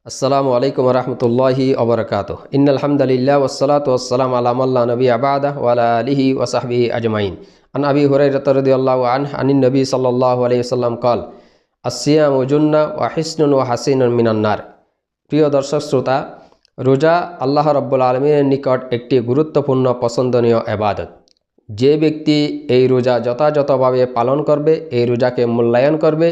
আসসালামু আলাইকুম রহমতুল্লাহি ওবরাকাতুহ। ইন্নাল হামদুলিল্লাহ ওয়াসসালাতু ওয়াসসালামু আলা মান লা নাবিয়্যা বা'দাহু ওয়া আলা আলিহি ওয়া সাহবিহি আজমাইন। আন আবি হুরায়রা রাদিয়াল্লাহু আনহু আনিন নবী সাল্লাল্লাহু আলাইহি ওয়াসাল্লাম قال আসসিয়ামু জুন্না ওয়া হিসনুন ওয়া হাসিনুন মিনান নার। প্রিয় দর্শক শ্রোতা, রোজা আল্লাহ রাব্বুল আলামিনের নিকট একটি গুরুত্বপূর্ণ পছন্দনীয় ইবাদত। যে ব্যক্তি এই রোজা যথাযথভাবে পালন করবে, এই রোজাকে মূল্যায়ন করবে,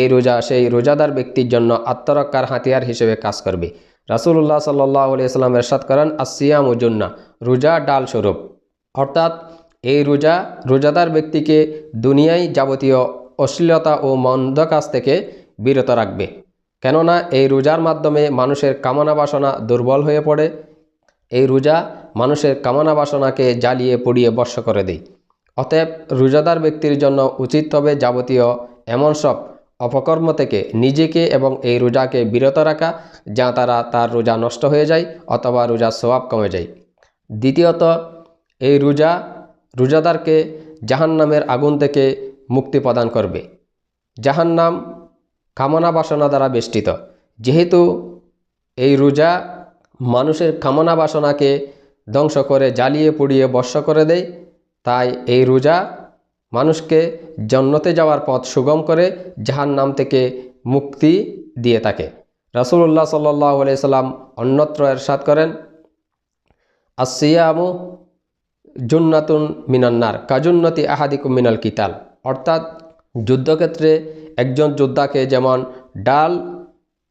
এই রোজা সেই রোজাদার ব্যক্তির জন্য আত্মরক্ষার হাতিয়ার হিসেবে কাজ করবে। রাসূলুল্লাহ সাল্লাল্লাহু আলাইহি ওয়াসাল্লাম ইরশাদ করেন, আসসিয়ামু জুন্নাহ, রোজা ডাল স্বরূপ। অর্থাৎ এই রোজা রোজাদার ব্যক্তিকে দুনিয়ায় যাবতীয় অশ্লীলতা ও মন্দ কাজ থেকে বিরত রাখবে। কেননা এই রোজার মাধ্যমে মানুষের কামনা বাসনা দুর্বল হয়ে পড়ে। এই রোজা মানুষের কামনা বাসনাকে জ্বালিয়ে পুড়িয়ে ভস্ম করে দেয়। অতএব রোজাদার ব্যক্তির জন্য উচিত হবে যাবতীয় এমন সব অপকর্ম থেকে নিজেকে এবং এই রোজাকে বিরত রাখা, যা তারা তার রোজা নষ্ট হয়ে যায় অথবা রোজার সওয়াব কমে যায়। দ্বিতীয়ত, এই রোজা রোজাদারকে জাহান্নামের আগুন থেকে মুক্তি প্রদান করবে। জাহান্নাম কামনা বাসনা দ্বারা বেষ্টিত। যেহেতু এই রোজা মানুষের কামনা বাসনাকে ধ্বংস করে জ্বালিয়ে পুড়িয়ে ভস্ম করে দেয়, তাই এই রোজা মানুষকে জান্নাতে যাওয়ার পথ সুগম করে জাহান্নাম থেকে মুক্তি দিয়ে থাকে। রাসূলুল্লাহ সাল্লাল্লাহু আলাইহি সাল্লাম অন্যত্র ইরশাদ করেন, আসসিয়ামু জুন্নাতুন মিনান নার কাজুন্নতি আহাদিকুম মিনাল কিতাল। অর্থাৎ যুদ্ধক্ষেত্রে একজন যোদ্ধাকে যেমন ডাল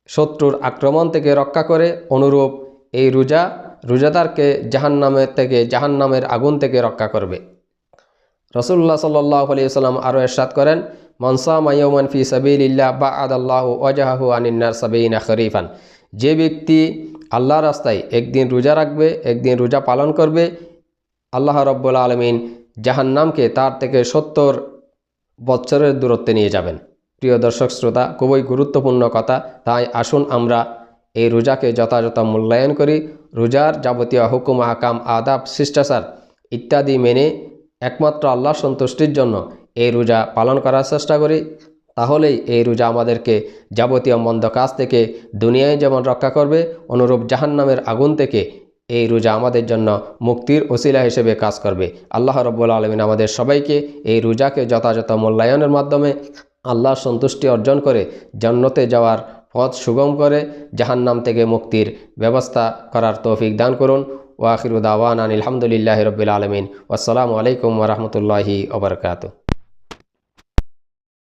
শত্রুর আক্রমণ থেকে রক্ষা করে, অনুরূপ এই রোজা রোজাদারকে জাহান্নামের আগুন থেকে রক্ষা করবে। রাসূলুল্লাহ সাল্লাল্লাহু আলাইহি ওয়াসাল্লাম আরও ইরশাদ করেন, মান সামা ইয়াওমান ফি সাবিলিল্লাহ বা'আদাল্লাহু ওয়াজহাহু আনিন নার ৭০ খরিফান। যে ব্যক্তি আল্লাহর রাস্তায় একদিন রোজা রাখবে, একদিন রোজা পালন করবে, আল্লাহ রাব্বুল আলামিন জাহান্নামকে তার থেকে ৭০ বছরের দূরত্বে নিয়ে যাবেন। প্রিয় দর্শক শ্রোতা, খুবই গুরুত্বপূর্ণ কথা। তাই আসুন আমরা এই রোজাকে যথাযথ মূল্যায়ন করি। রোজার যাবতীয় হুকুম আহকাম, আদাব, শিষ্টাচার ইত্যাদি মেনে একমাত্র আল্লাহর সন্তুষ্টির জন্য এই রোজা পালন করার চেষ্টা করি। তাহলেই এই রোজা আমাদেরকে যাবতীয় মন্দ কাজ থেকে দুনিয়ায় যেমন রক্ষা করবে, অনুরূপ জাহান্নামের আগুন থেকে এই রোজা আমাদের জন্য মুক্তির ওসিলা হিসেবে কাজ করবে। আল্লাহ রাব্বুল আলামিন আমাদের সবাইকে এই রোজাকে যথাযথ মূল্যায়নের মাধ্যমে আল্লাহর সন্তুষ্টি অর্জন করে জান্নাতে যাওয়ার পথ সুগম করে জাহান্নাম থেকে মুক্তির ব্যবস্থা করার তৌফিক দান করুন। ওয়া আখিরু দাওয়ানা আনিল হামদুলিল্লাহি রাব্বিল আলামিন। ওয়াসসালামু আলাইকুম ওয়া রাহমাতুল্লাহি ওয়া বারাকাতুহু।